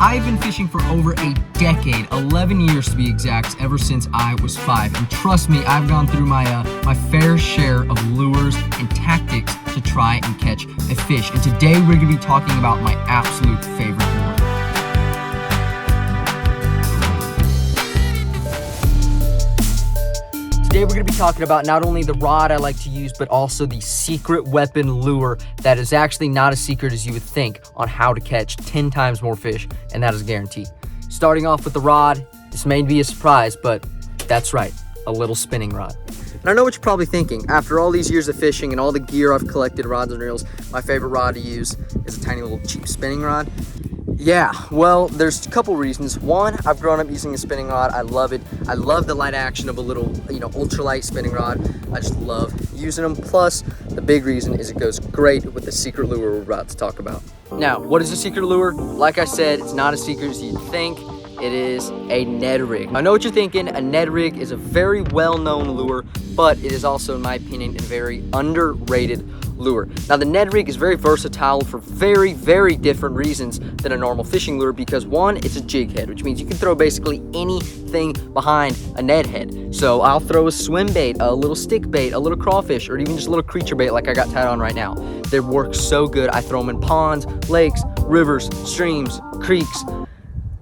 I've been fishing for over a decade, 11 years to be exact, ever since I was 5. And trust me, I've gone through my fair share of lures and tactics to try and catch a fish. And today we're going to be talking about my absolute favorite lure. Today we're going to be talking about not only the rod I like to use, but also the secret weapon lure that is actually not as secret as you would think on how to catch 10 times more fish, and that is a guarantee. Starting off with the rod, this may be a surprise, but that's right, a little spinning rod. And I know what you're probably thinking. After all these years of fishing and all the gear I've collected, rods and reels, my favorite rod to use is a tiny little cheap spinning rod. Yeah, well, there's a couple reasons. One, I've grown up using a spinning rod. I love it. I love the light action of a little, ultralight spinning rod. I just love using them. Plus, the big reason is it goes great with the secret lure we're about to talk about. Now, what is a secret lure? Like I said, it's not as secret as you'd think. It is a Ned rig. I know what you're thinking. A Ned rig is a very well-known lure, but it is also, in my opinion, a very underrated lure. Now, the Ned rig is very versatile for very, very different reasons than a normal fishing lure because one, it's a jig head, which means you can throw basically anything behind a Ned head. So I'll throw a swim bait, a little stick bait, a little crawfish, or even just a little creature bait like I got tied on right now. They work so good. I throw them in ponds, lakes, rivers, streams, creeks,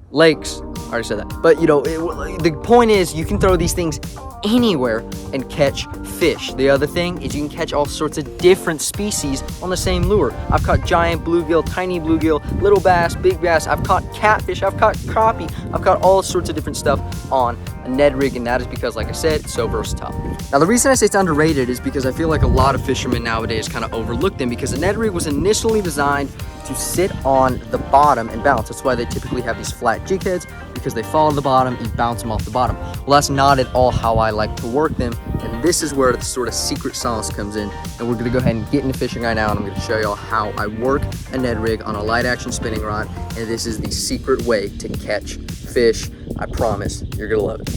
lakes. I already said that. But the point is you can throw these things anywhere and catch fish. The other thing is you can catch all sorts of different species on the same lure. I've caught giant bluegill, tiny bluegill, little bass, big bass. I've caught catfish, I've caught crappie, I've caught all sorts of different stuff on a Ned rig, and that is because, like I said, it's so versatile. Now, the reason I say it's underrated is because I feel like a lot of fishermen nowadays kind of overlook them because the Ned rig was initially designed to sit on the bottom and bounce. That's why they typically have these flat jig heads, because they fall to the bottom, you bounce them off the bottom. Well, that's not at all how I like to work them, and this is where the sort of secret sauce comes in, and we're gonna go ahead and get into fishing right now, and I'm gonna show y'all how I work a Ned rig on a light action spinning rod, and this is the secret way to catch fish. I promise, you're gonna love it.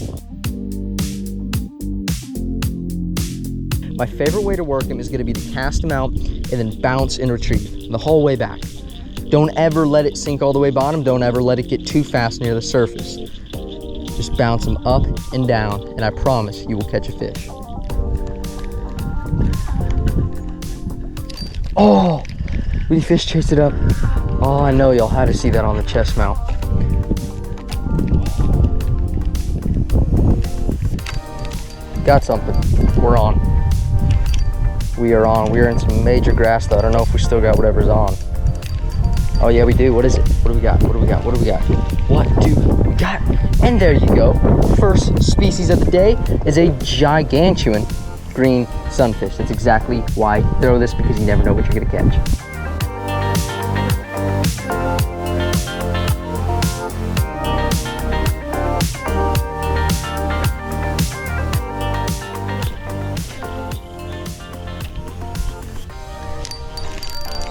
My favorite way to work them is gonna be to cast them out and then bounce and retrieve the whole way back. Don't ever let it sink all the way bottom. Don't ever let it get too fast near the surface. Just bounce them up and down, and I promise you will catch a fish. Oh, the fish chased it up. Oh, I know y'all had to see that on the chest mount. Got something. We're on. We are on. We are in some major grass though. I don't know if we still got whatever's on. Oh yeah, we do. What is it? What do we got? What do we got? What do we got? What do we got? And there you go. First species of the day is a gigantuan green sunfish. That's exactly why I throw this, because you never know what you're gonna catch.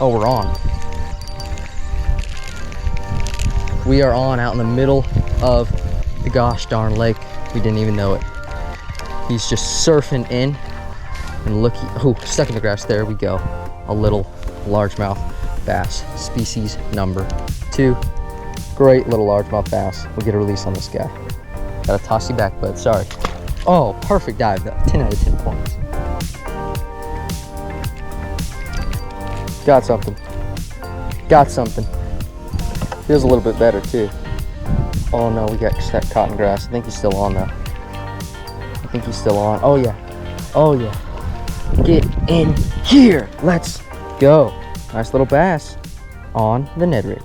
Oh, we're on. We are on out in the middle of the gosh darn lake. We didn't even know it. He's just surfing in, and look, oh, stuck in the grass. There we go. A little largemouth bass, species number 2. Great little largemouth bass. We'll get a release on this guy. Gotta toss you back, bud, sorry. Oh, perfect dive, 10 out of 10 points. Got something. Got something. Feels a little bit better too. Oh no, we got that cotton grass. I think he's still on though. I think he's still on. Oh yeah. Oh yeah. Get in here. Let's go. Nice little bass on the Ned rig.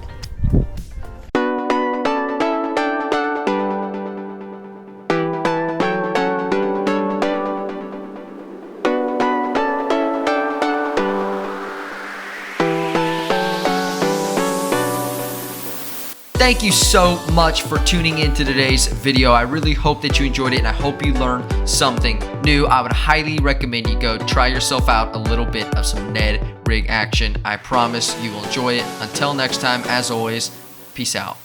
Thank you so much for tuning into today's video. I really hope that you enjoyed it, and I hope you learned something new. I would highly recommend you go try yourself out a little bit of some Ned rig action. I promise you will enjoy it. Until next time, as always, peace out.